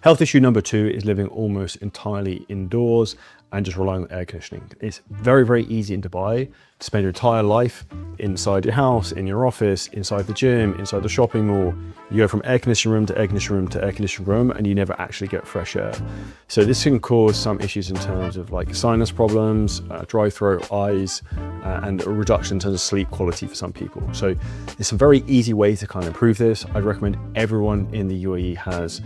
Health issue number 2 is living almost entirely indoors and just relying on air conditioning. It's very, very easy in Dubai to spend your entire life inside your house, in your office, inside the gym, inside the shopping mall. You go from air conditioning room to air conditioning room to air conditioning room, and you never actually get fresh air. So this can cause some issues in terms of like sinus problems, dry throat, eyes, and a reduction in terms of sleep quality for some people. So there's some very easy ways to kind of improve this. I'd recommend everyone in the UAE has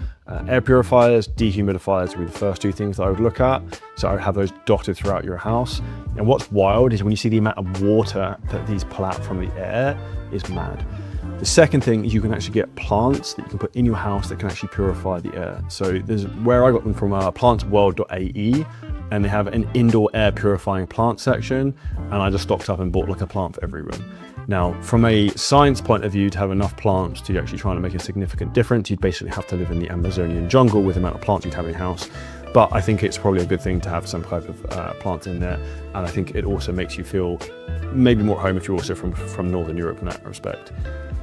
air purifiers, dehumidifiers would be the first 2 things that I would look at. So I would have those dotted throughout your house. And what's wild is when you see the amount of water that these pull out from the air is mad. The second thing is you can actually get plants that you can put in your house that can actually purify the air. So there's where I got them from plantsworld.ae, and they have an indoor air purifying plant section. And I just stocked up and bought like a plant for every room. Now, from a science point of view, to have enough plants to actually try to make a significant difference, you'd basically have to live in the Amazonian jungle with the amount of plants you'd have in your house. But I think it's probably a good thing to have some type of plants in there. And I think it also makes you feel maybe more at home if you're also from Northern Europe in that respect.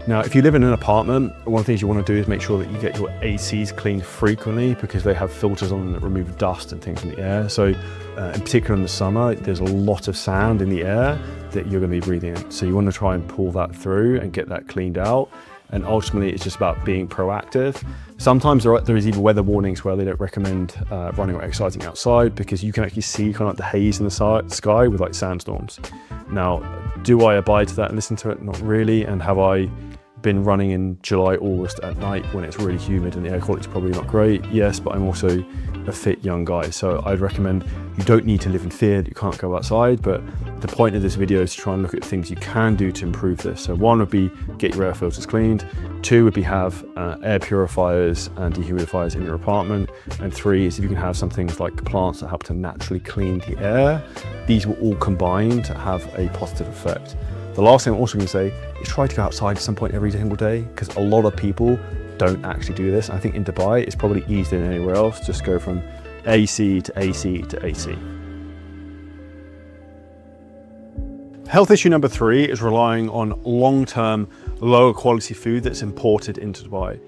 Now, if you live in an apartment, one of the things you want to do is make sure that you get your ACs cleaned frequently, because they have filters on them that remove dust and things in the air. So in particular in the summer, there's a lot of sand in the air that you're going to be breathing in. So you want to try and pull that through and get that cleaned out. And ultimately, it's just about being proactive. Sometimes there is even weather warnings where they don't recommend running or exercising outside, because you can actually see kind of like the haze in the sky with like sandstorms. Now, do I abide to that and listen to it? Not really. And have I been running in July, August at night when it's really humid and the air quality is probably not great? Yes, but I'm also a fit young guy. So I'd recommend you don't need to live in fear that you can't go outside, but the point of this video is to try and look at things you can do to improve this. So 1 would be get your air filters cleaned. 2 would be have air purifiers and dehumidifiers in your apartment. And 3 is if you can have some things like plants that help to naturally clean the air. These will all combine to have a positive effect. The last thing I'm also going to say is try to go outside at some point every single day, because a lot of people don't actually do this. I think in Dubai, it's probably easier than anywhere else. Just go from AC to AC to AC. Health issue number 3 is relying on long-term, lower quality food that's imported into Dubai.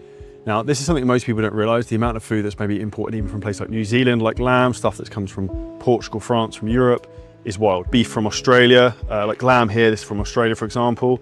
Now, this is something most people don't realize, the amount of food that's maybe imported even from places like New Zealand, like lamb, stuff that comes from Portugal, France, from Europe, is wild. Beef from Australia, like lamb here, this is from Australia, for example.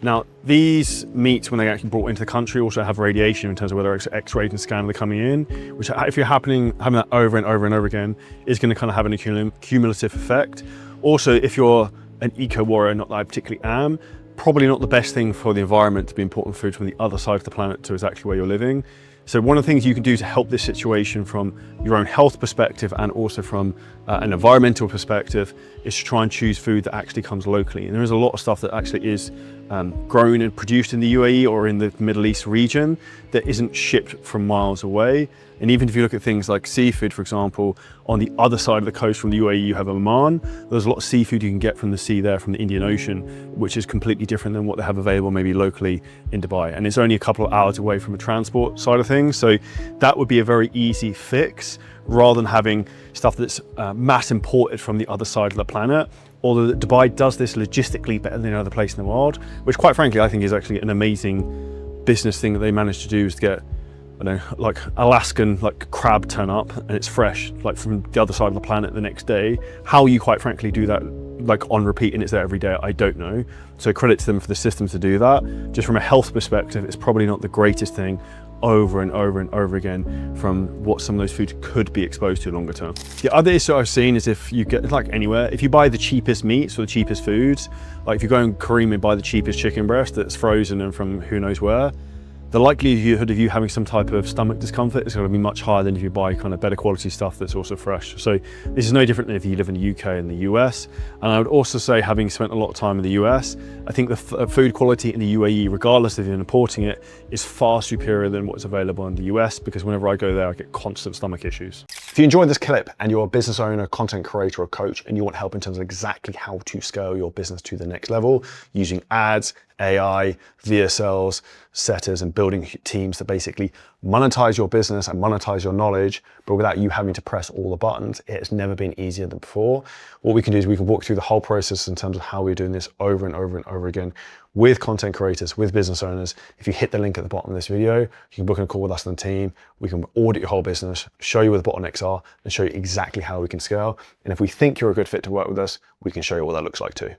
Now, these meats, when they actually brought into the country, also have radiation in terms of whether it's X-rayed and scanned they're coming in, which if you're having that over and over and over again, is going to kind of have a cumulative effect. Also, if you're an eco-warrior, not that I particularly am, probably not the best thing for the environment to be importing food from the other side of the planet to exactly where you're living. So one of the things you can do to help this situation from your own health perspective and also from an environmental perspective is to try and choose food that actually comes locally. And there is a lot of stuff that actually is grown and produced in the UAE or in the Middle East region that isn't shipped from miles away. And even if you look at things like seafood, for example, on the other side of the coast from the UAE, you have Oman. There's a lot of seafood you can get from the sea there, from the Indian Ocean, which is completely different than what they have available maybe locally in Dubai. And it's only a couple of hours away from a transport side of things. So that would be a very easy fix rather than having stuff that's mass imported from the other side of the planet. Although Dubai does this logistically better than any other place in the world, which quite frankly, I think is actually an amazing business thing that they managed to do, is to get, I don't know, like Alaskan like crab turn up and it's fresh, like from the other side of the planet the next day. How you quite frankly do that like on repeat and it's there every day, I don't know. So credit to them for the system to do that. Just from a health perspective, it's probably not the greatest thing over and over and over again from what some of those foods could be exposed to longer term. The other issue I've seen is if you get, like anywhere, if you buy the cheapest meats or the cheapest foods, like if you go in Kareem and buy the cheapest chicken breast that's frozen and from who knows where, the likelihood of you having some type of stomach discomfort is going to be much higher than if you buy kind of better quality stuff that's also fresh. So this is no different than if you live in the UK and the US. And I would also say, having spent a lot of time in the US, I think the food quality in the UAE, regardless of you importing it, is far superior than what's available in the US, because whenever I go there, I get constant stomach issues. If you enjoyed this clip and you're a business owner, content creator, or coach, and you want help in terms of exactly how to scale your business to the next level using ads, AI, VSLs, setters and building teams that basically monetize your business and monetize your knowledge, but without you having to press all the buttons. It's never been easier than before. What we can do is we can walk through the whole process in terms of how we're doing this over and over and over again with content creators, with business owners. If you hit the link at the bottom of this video, you can book a call with us and the team. We can audit your whole business, show you where the bottlenecks are, and show you exactly how we can scale. And if we think you're a good fit to work with us, we can show you what that looks like too.